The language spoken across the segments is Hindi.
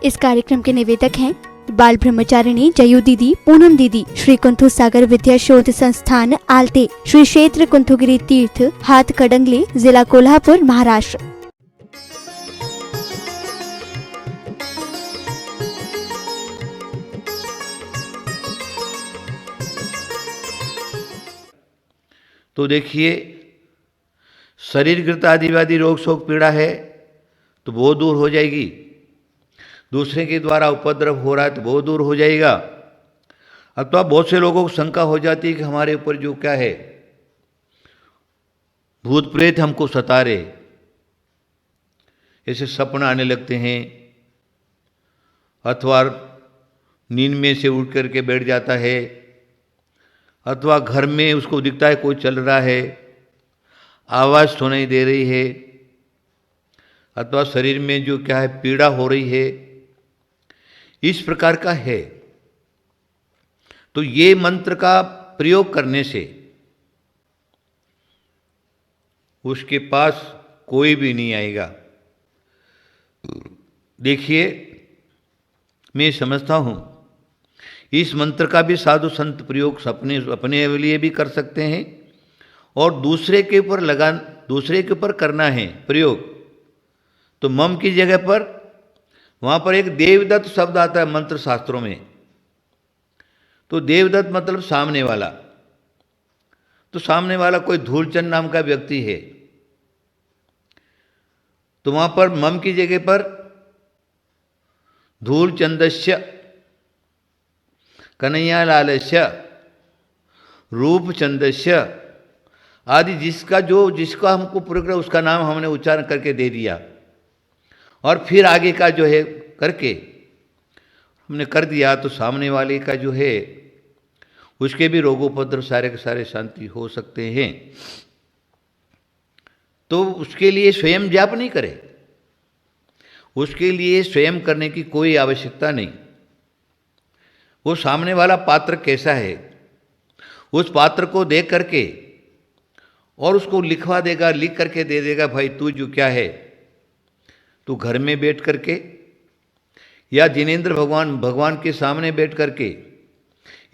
इस कार्यक्रम के निवेदक हैं बाल ब्रह्मचारिणी जयू दीदी, पूनम दीदी, श्री कुंथु सागर विद्या शोध संस्थान आलते, श्री क्षेत्र कुंथुगिरी तीर्थ हाथ कडंगले, जिला कोल्हापुर, महाराष्ट्र। तो देखिए, शरीरगत आदिवादी रोग शोक पीड़ा है तो वो दूर हो जाएगी, दूसरे के द्वारा उपद्रव हो रहा है तो वो दूर हो जाएगा। अथवा बहुत से लोगों को शंका हो जाती है कि हमारे ऊपर जो क्या है भूत प्रेत हमको सता रहे, ऐसे सपना आने लगते हैं, अथवा नींद में से उठ करके बैठ जाता है, अथवा घर में उसको दिखता है कोई चल रहा है, आवाज़ सुनाई दे रही है, अथवा शरीर में जो क्या है पीड़ा हो रही है, इस प्रकार का है। तो ये मंत्र का प्रयोग करने से उसके पास कोई भी नहीं आएगा। देखिए, मैं समझता हूँ इस मंत्र का भी साधु संत प्रयोग अपने लिए भी कर सकते हैं और दूसरे के ऊपर करना है प्रयोग। तो मम की जगह पर वहाँ पर एक देवदत्त शब्द आता है मंत्र शास्त्रों में। तो देवदत्त मतलब सामने वाला। तो सामने वाला कोई धूलचंद नाम का व्यक्ति है, तो वहाँ पर मम की जगह पर धूलचंदस्य, कन्हैयालालस्य, रूपचंदस्य आदि जिसका हमको पूरा उसका नाम हमने उच्चारण करके दे दिया और फिर आगे का जो है करके हमने कर दिया, तो सामने वाले का जो है उसके भी रोगोपद्रव सारे के सारे शांति हो सकते हैं। तो उसके लिए स्वयं जाप नहीं करे, उसके लिए स्वयं करने की कोई आवश्यकता नहीं। वो सामने वाला पात्र कैसा है उस पात्र को देख करके और उसको लिखवा देगा, लिख करके दे देगा, भाई तू जो क्या है तू घर में बैठ करके या जिनेंद्र भगवान के सामने बैठ करके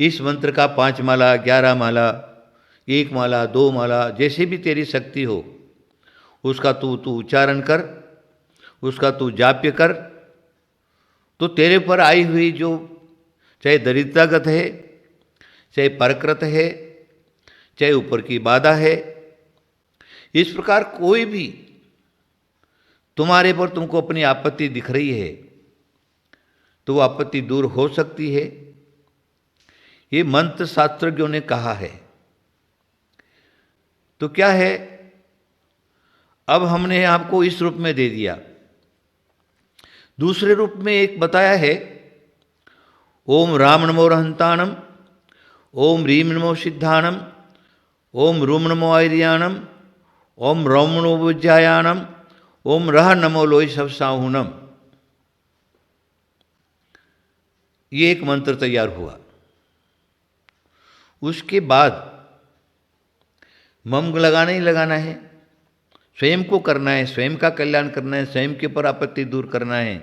इस मंत्र का 5 माला, 11 माला, 1 माला, 2 माला, जैसे भी तेरी शक्ति हो उसका तू उच्चारण कर, उसका तू जाप्य कर। तो तेरे पर आई हुई जो चाहे दरिद्रतागत है, चाहे परकृत है, चाहे ऊपर की बाधा है, इस प्रकार कोई भी तुम्हारे पर तुमको अपनी आपत्ति दिख रही है तो वो आपत्ति दूर हो सकती है। ये मंत्र शास्त्रज्ञों ने कहा है। तो क्या है, अब हमने आपको इस रूप में दे दिया। दूसरे रूप में एक बताया है, ओम राम नमो रहंताणम, ओम रीम नमो सिद्धाणम, ओम रूम नमो आर्याणम, ओम रौम नमो विज्ञायाणम, ओम रह नमो लोई सब साहुनम। ये एक मंत्र तैयार हुआ। उसके बाद मम लगाना ही लगाना है, स्वयं को करना है, स्वयं का कल्याण करना है, स्वयं के ऊपर आपत्ति दूर करना है।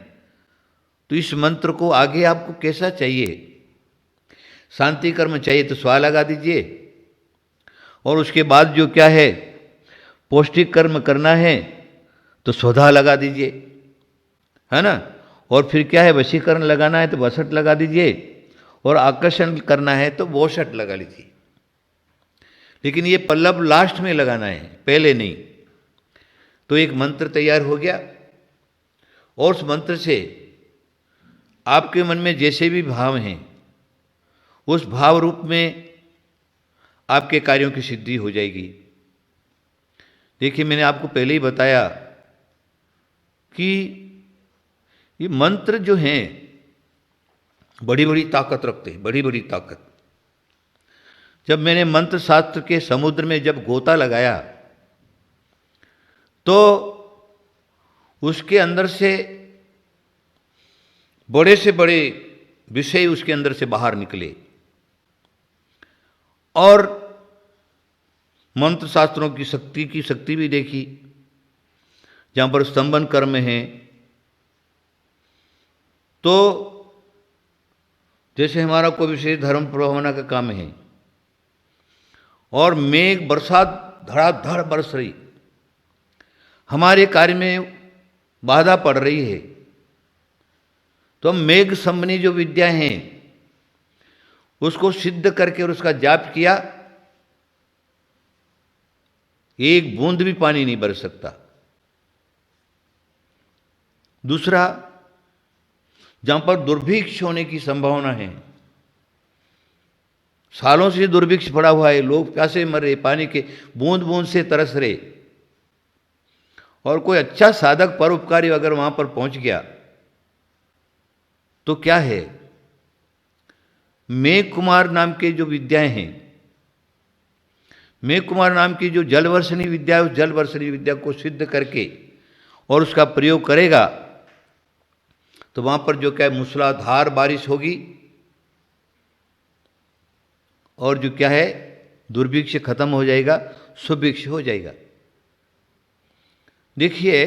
तो इस मंत्र को आगे आपको कैसा चाहिए, शांति कर्म चाहिए तो स्वा लगा दीजिए, और उसके बाद जो क्या है पौष्टिक कर्म करना है तो स्वधा लगा दीजिए, है ना। और फिर क्या है वशीकरण लगाना है तो वसठ लगा दीजिए, और आकर्षण करना है तो वोषट लगा लीजिए। लेकिन ये पल्लव लास्ट में लगाना है, पहले नहीं। तो एक मंत्र तैयार हो गया, और उस मंत्र से आपके मन में जैसे भी भाव हैं उस भाव रूप में आपके कार्यों की सिद्धि हो जाएगी। देखिए, मैंने आपको पहले ही बताया कि ये मंत्र जो हैं बड़ी बड़ी ताकत रखते हैं, बड़ी बड़ी ताकत। जब मैंने मंत्र शास्त्र के समुद्र में जब गोता लगाया तो उसके अंदर से बड़े से बड़े विषय उसके अंदर से बाहर निकले, और मंत्र शास्त्रों की शक्ति भी देखी। जहाँ पर स्तंभन कर्म है, तो जैसे हमारा कोई विशेष धर्म प्रभावना का काम है और मेघ बरसात धड़ाधड़ बरस रही, हमारे कार्य में बाधा पड़ रही है, तो हम मेघ संबंधी जो विद्या हैं उसको सिद्ध करके और उसका जाप किया, एक बूंद भी पानी नहीं बरस सकता। दूसरा, जहां पर दुर्भिक्ष होने की संभावना है, सालों से दुर्भिक्ष पड़ा हुआ है, लोग प्यासे मर रहे, पानी के बूंद बूंद से तरस रहे, और कोई अच्छा साधक परोपकारी अगर वहां पर पहुंच गया तो क्या है, मेघ कुमार नाम के जो विद्याएं हैं, मेघ कुमार नाम की जो जलवर्षणी विद्या है, उस जलवर्षणी विद्या को सिद्ध करके और उसका प्रयोग करेगा तो वहां पर जो क्या है, मूसलाधार बारिश होगी और जो क्या है, दुर्भिक्ष खत्म हो जाएगा, सुभिक्ष हो जाएगा। देखिए,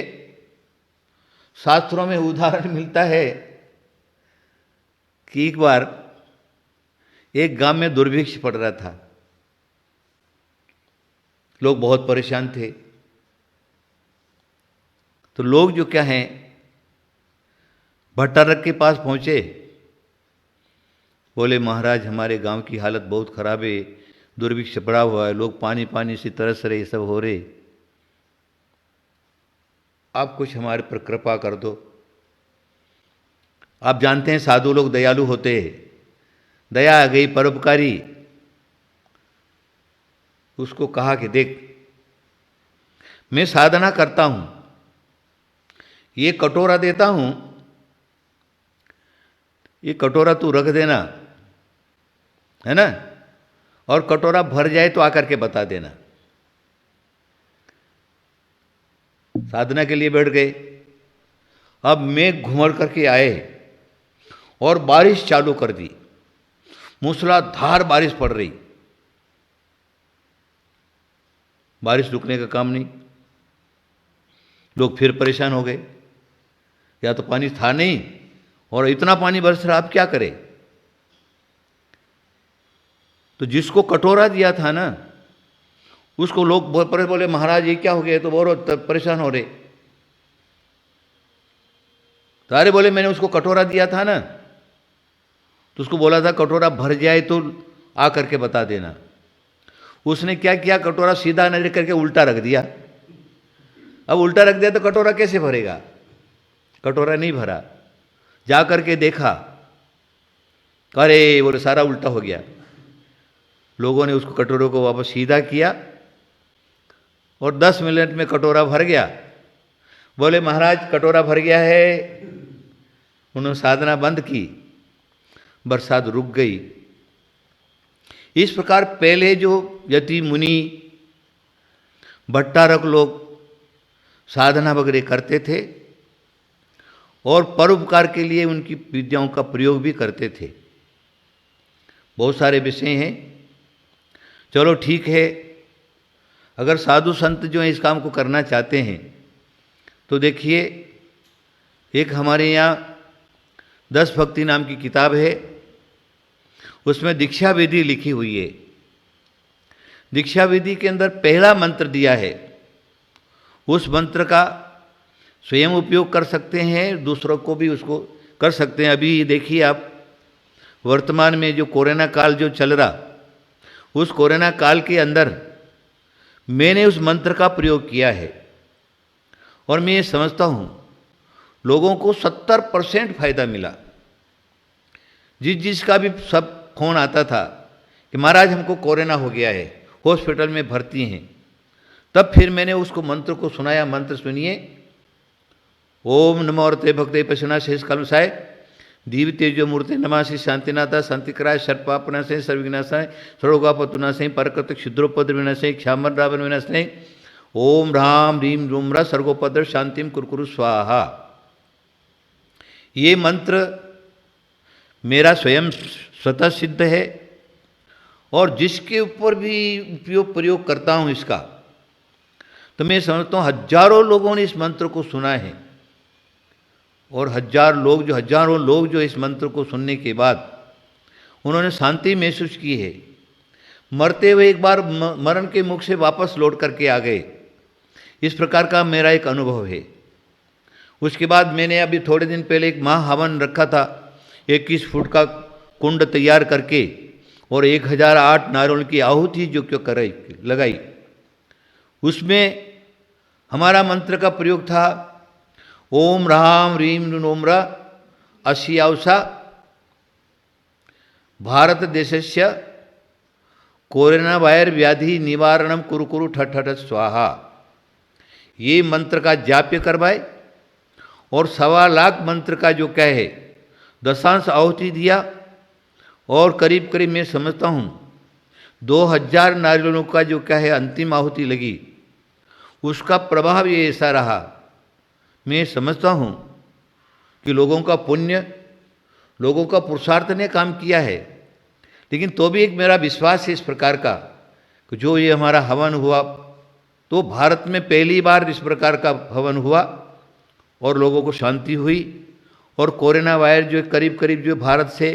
शास्त्रों में उदाहरण मिलता है कि एक बार एक गांव में दुर्भिक्ष पड़ रहा था, लोग बहुत परेशान थे। तो लोग जो क्या हैं, भट्टारक के पास पहुंचे, बोले महाराज हमारे गांव की हालत बहुत खराब है, दुर्भिक्ष पड़ा हुआ है, लोग पानी पानी से तरस रहे, सब हो रहे, आप कुछ हमारे पर कृपा कर दो। आप जानते हैं साधु लोग दयालु होते हैं, दया आ गई, परोपकारी। उसको कहा कि देख, मैं साधना करता हूं, ये कटोरा देता हूं, ये कटोरा तू रख देना, है ना, और कटोरा भर जाए तो आकर के बता देना। साधना के लिए बैठ गए। अब मेघ घुमड़ करके आए और बारिश चालू कर दी, मूसलाधार बारिश पड़ रही, बारिश रुकने का काम नहीं। लोग फिर परेशान हो गए, या तो पानी था नहीं और इतना पानी बरस रहा, आप क्या करें। तो जिसको कटोरा दिया था ना, उसको लोग बोले महाराज ये क्या हो गया, तो बहुत परेशान हो रहे। सारे बोले मैंने उसको कटोरा दिया था ना, तो उसको बोला था कटोरा भर जाए तो आ करके बता देना। उसने क्या किया, कटोरा सीधा न रख करके उल्टा रख दिया। अब उल्टा रख दिया तो कटोरा कैसे भरेगा, कटोरा नहीं भरा। जा करके देखा, अरे बोले सारा उल्टा हो गया। लोगों ने उसको कटोरे को वापस सीधा किया और 10 मिनट में कटोरा भर गया। बोले महाराज कटोरा भर गया है। उन्होंने साधना बंद की, बरसात रुक गई। इस प्रकार पहले जो यति मुनि भट्टारक लोग साधना वगैरह करते थे और परोपकार के लिए उनकी विद्याओं का प्रयोग भी करते थे। बहुत सारे विषय हैं, चलो ठीक है। अगर साधु संत जो है इस काम को करना चाहते हैं तो देखिए, एक हमारे यहाँ 10 भक्ति नाम की किताब है, उसमें दीक्षा विधि लिखी हुई है। दीक्षा विधि के अंदर पहला मंत्र दिया है, उस मंत्र का स्वयं उपयोग कर सकते हैं, दूसरों को भी उसको कर सकते हैं। अभी देखिए आप, वर्तमान में जो कोरोना काल जो चल रहा, उस कोरोना काल के अंदर मैंने उस मंत्र का प्रयोग किया है और मैं ये समझता हूँ लोगों को 70% फायदा मिला। जिसका भी सब फोन आता था कि महाराज हमको कोरोना हो गया है, हॉस्पिटल में भर्ती हैं, तब फिर मैंने उसको मंत्र को सुनाया। मंत्र सुनिए, ओम नमो अर्ते भक्ते पशुना शेष कलुषाय दीव तेजो मूर्ति नमासि शांतिनाथा शांतिकराय सर्पापनाशय सर्वविनाशाय सर्वोगापतुनाशय परकृत क्षुद्रोपद्र विनाशय क्षामर रावण विनाशय ओम राम रीम रूम रा सर्गोपद्र शांतिम कुरकुरु स्वाहा। ये मंत्र मेरा स्वयं स्वतः सिद्ध है और जिसके ऊपर भी उपयोग प्रयोग करता हूँ इसका, तो मैं समझता हूँ हजारों लोगों ने इस मंत्र को सुना है और हजारों लोग जो इस मंत्र को सुनने के बाद उन्होंने शांति महसूस की है, मरते हुए एक बार मरण के मुख से वापस लौट करके आ गए। इस प्रकार का मेरा एक अनुभव है। उसके बाद मैंने अभी थोड़े दिन पहले एक महाहवन रखा था, 21 फुट का कुंड तैयार करके और 1008 नारियल की आहुति जो क्यों लगाई। उसमें हमारा मंत्र का प्रयोग था ओम ह्रां ह्रीं नोम्रा अस्यावसा भारत देशस्य कोरोना वायरस व्याधि निवारणम कुरु कुरु ठठ ठठ स्वाहा। ये मंत्र का जाप्य करवाए और 1.25 लाख मंत्र का जो क्या है दशांश आहुति दिया और करीब करीब मैं समझता हूँ 2000 नारियलों का जो क्या है अंतिम आहुति लगी। उसका प्रभाव ये ऐसा रहा, मैं समझता हूँ कि लोगों का पुण्य, लोगों का पुरुषार्थ ने काम किया है। लेकिन तो भी एक मेरा विश्वास है इस प्रकार का कि जो ये हमारा हवन हुआ तो भारत में पहली बार इस प्रकार का हवन हुआ और लोगों को शांति हुई और कोरोना वायरस जो करीब करीब जो भारत से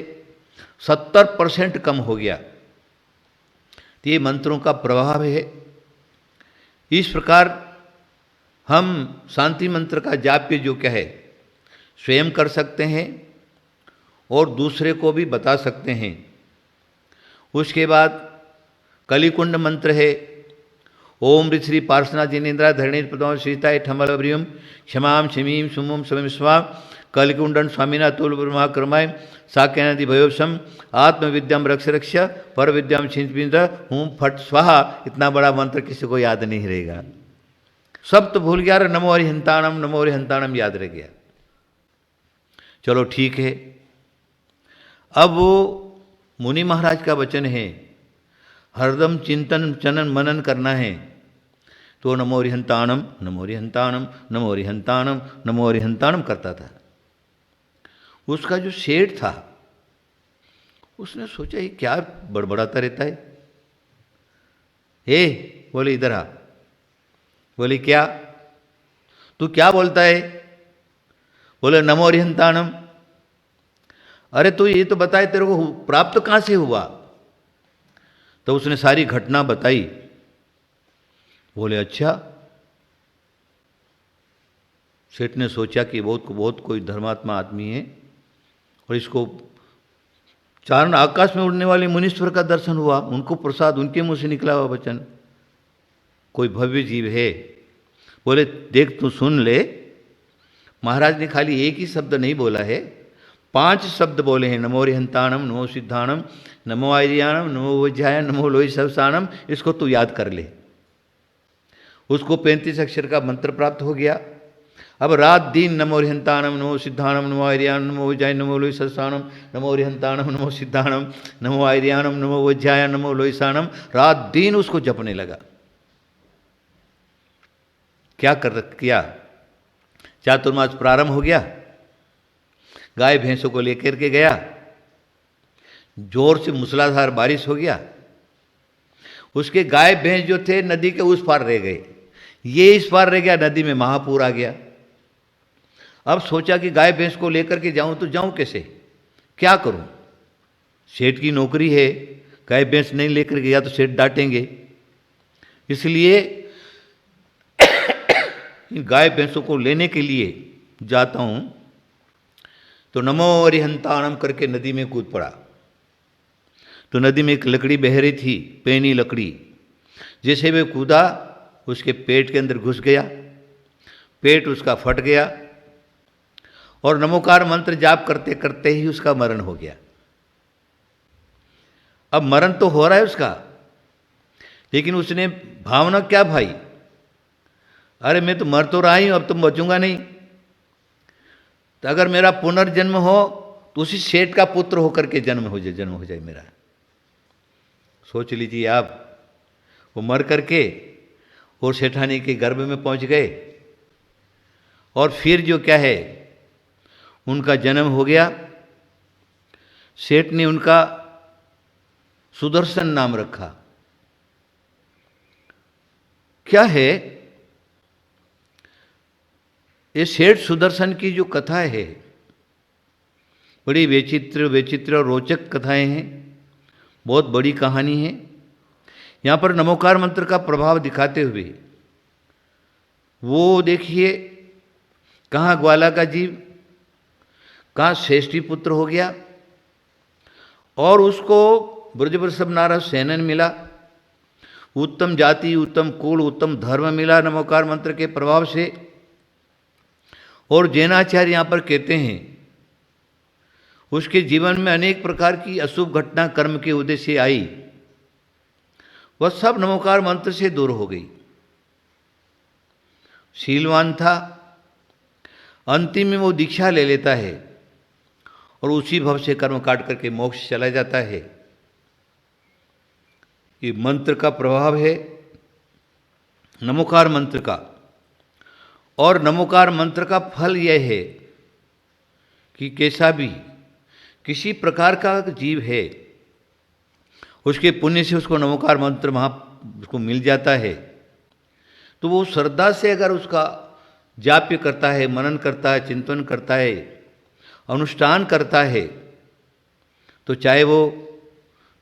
70% कम हो गया। तो ये मंत्रों का प्रभाव है। इस प्रकार हम शांति मंत्र का जाप्य जो क्या है स्वयं कर सकते हैं और दूसरे को भी बता सकते हैं। उसके बाद कलिकुंड मंत्र है ओम ऋश्री पार्श्वनाथ जिनेन्द्रा धरणी प्रदम सीताय ठमल ब्रियम क्षमाम क्षमीम सुमम समम स्वा कलिकुंडन स्वामीना तुल ब्रह्मा कर्माय साक्यादि भयोसम आत्मविद्याम रक्ष रक्ष पर विद्याम छिंद्र हूँ फट स्वाहा। इतना बड़ा मंत्र किसी को याद नहीं रहेगा, सब तो भूल गया। नमो हरिहंताणम याद रह गया। चलो ठीक है। अब वो मुनि महाराज का वचन है, हरदम चिंतन चनन मनन करना है। तो नमो हरिहंताणम नमो हरिहंताणम नमो हरिहंताणम नमो हरिहंताणम करता था। उसका जो सेठ था उसने सोचा ये क्या बड़बड़ाता रहता है। हे बोले इधर आ। बोले क्या? तू क्या बोलता है? बोले नमो हरिहंताणम। अरे तू ये तो बताए तेरे को प्राप्त कहाँ से हुआ? तो उसने सारी घटना बताई। बोले अच्छा। सेठ ने सोचा कि बहुत कोई धर्मात्मा आदमी है और इसको चारण आकाश में उड़ने वाले मुनीश्वर का दर्शन हुआ, उनको प्रसाद, उनके मुंह से निकला हुआ वचन, कोई भव्य जीव है। बोले देख तू सुन ले, महाराज ने खाली एक ही शब्द नहीं बोला है, 5 शब्द बोले हैं। नमो हरिहंताणम नमो सिद्धाणम नमो आर्याणम नमो वज्राय नमो लोहि सवसानम। इसको तू याद कर ले। उसको 35 अक्षर का मंत्र प्राप्त हो गया। अब रात दिन नमो हरिहंताणम नमो सिद्धाणम नमो आर्याणम नमो वज्राय नमो लोहि सवसानम नमो हरिहंताणम नमो सिद्धाणम नमो आर्याणम नमो वज्राय नमो लोहि सवसानम, रात दिन उसको जपने लगा। क्या किया? चातुर्मास प्रारंभ हो गया। गाय भैंसों को लेकर के गया, जोर से मूसलाधार बारिश हो गया। उसके गाय भैंस जो थे नदी के उस पार रह गए, ये इस पार रह गया, नदी में महापूर आ गया। अब सोचा कि गाय भैंस को लेकर के जाऊं तो जाऊं कैसे, क्या करूं? सेठ की नौकरी है, गाय भैंस नहीं लेकर गया तो सेठ डांटेंगे। इसलिए गाय भैंसों को लेने के लिए जाता हूं तो नमो हरिहंताणम करके नदी में कूद पड़ा। तो नदी में एक लकड़ी बह रही थी, पैनी लकड़ी। जैसे वे कूदा उसके पेट के अंदर घुस गया, पेट उसका फट गया और नमोकार मंत्र जाप करते करते ही उसका मरण हो गया। अब मरण तो हो रहा है उसका, लेकिन उसने भावना क्या भाई, अरे मैं तो मर तो रहा ही हूं, अब तो बचूंगा नहीं। तो अगर मेरा पुनर्जन्म हो तो उसी सेठ का पुत्र होकर के जन्म हो जाए मेरा। सोच लीजिए आप, वो मर करके और सेठानी के गर्भ में पहुंच गए और फिर जो क्या है उनका जन्म हो गया। सेठ ने उनका सुदर्शन नाम रखा। क्या है, ये सेठ सुदर्शन की जो कथा है बड़ी विचित्र और रोचक कथाएं हैं, बहुत बड़ी कहानी है। यहाँ पर नमोकार मंत्र का प्रभाव दिखाते हुए वो देखिए कहाँ ग्वाला का जीव, कहाँ श्रेष्ठी पुत्र हो गया और उसको ब्रजवृषभ नारद सेनन मिला, उत्तम जाति, उत्तम कुल, उत्तम धर्म मिला नमोकार मंत्र के प्रभाव से। और जैनाचार्य यहाँ पर कहते हैं उसके जीवन में अनेक प्रकार की अशुभ घटना कर्म के उदय से आई, वह सब नमोकार मंत्र से दूर हो गई। शीलवान था, अंतिम में वो दीक्षा ले लेता है और उसी भव से कर्म काट करके मोक्ष चला जाता है। ये मंत्र का प्रभाव है नमोकार मंत्र का। और नमोकार मंत्र का फल यह है कि कैसा भी किसी प्रकार का जीव है उसके पुण्य से उसको नमोकार मंत्र उसको मिल जाता है, तो वो श्रद्धा से अगर उसका जाप्य करता है, मनन करता है, चिंतन करता है, अनुष्ठान करता है, तो चाहे वो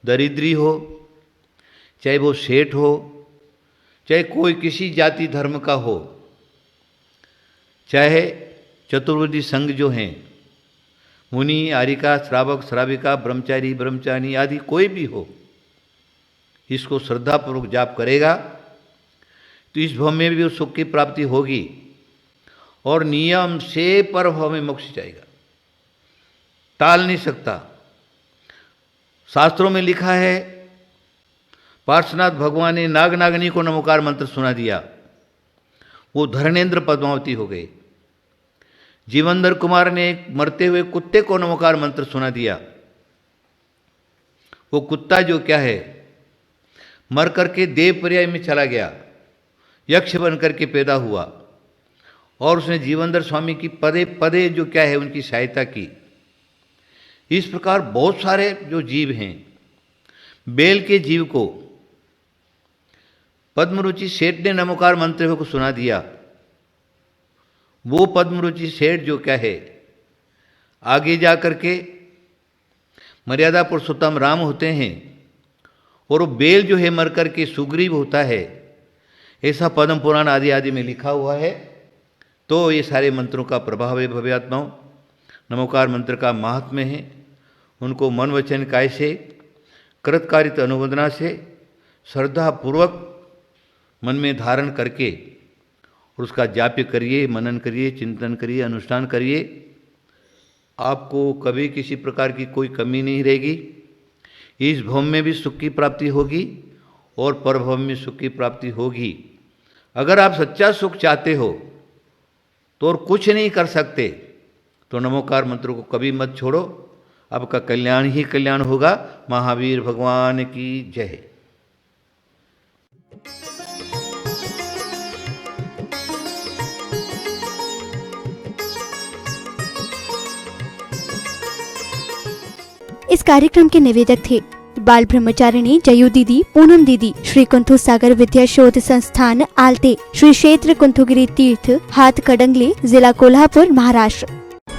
दरिद्री हो, चाहे वो सेठ हो, चाहे कोई किसी जाति धर्म का हो, चाहे चतुर्वेदी संघ जो हैं, मुनि, आरिका, श्रावक, श्राविका, ब्रह्मचारी, ब्रह्मचारिणी आदि कोई भी हो, इसको श्रद्धापूर्वक जाप करेगा तो इस भव में भी उस सुख की प्राप्ति होगी और नियम से पर भव में मोक्ष जाएगा, टाल नहीं सकता। शास्त्रों में लिखा है पार्श्वनाथ भगवान ने नाग नागनी को नमोकार मंत्र सुना दिया, वो धर्मेंद्र पद्मावती हो गए। जीवंदर कुमार ने एक मरते हुए कुत्ते को नमोकार मंत्र सुना दिया, वो कुत्ता जो क्या है मर करके देव पर्याय में चला गया, यक्ष बन करके पैदा हुआ और उसने जीवंदर स्वामी की पदे पदे जो क्या है उनकी सहायता की। इस प्रकार बहुत सारे जो जीव हैं, बेल के जीव को पद्मरुचि सेठ ने नमोकार मंत्र को सुना दिया। वो पद्मरुचि सेठ जो क्या है आगे जा करके मर्यादा पुरुषोत्तम राम होते हैं और वो बेल जो है मर करके सुग्रीव होता है, ऐसा पद्म पुराण आदि आदि में लिखा हुआ है। तो ये सारे मंत्रों का प्रभाव है भव्यात्माओं, नमोकार मंत्र का महात्म्य है। उनको मन वचन काय से कृतकारित अनुमोदना से श्रद्धापूर्वक मन में धारण करके और उसका जाप्य करिए, मनन करिए, चिंतन करिए, अनुष्ठान करिए। आपको कभी किसी प्रकार की कोई कमी नहीं रहेगी। इस भव में भी सुख की प्राप्ति होगी और परभव में सुख की प्राप्ति होगी। अगर आप सच्चा सुख चाहते हो तो और कुछ नहीं कर सकते तो नमोकार मंत्र को कभी मत छोड़ो, आपका कल्याण ही कल्याण होगा। महावीर भगवान की जय। इस कार्यक्रम के निवेदक थे बाल ब्रह्मचारिणी जयू दीदी, पूनम दीदी, श्री कुंथु सागर विद्या शोध संस्थान आलते, श्री क्षेत्र कुंथुगिरी तीर्थ, हाथ कड़ंगले, जिला कोल्हापुर, महाराष्ट्र।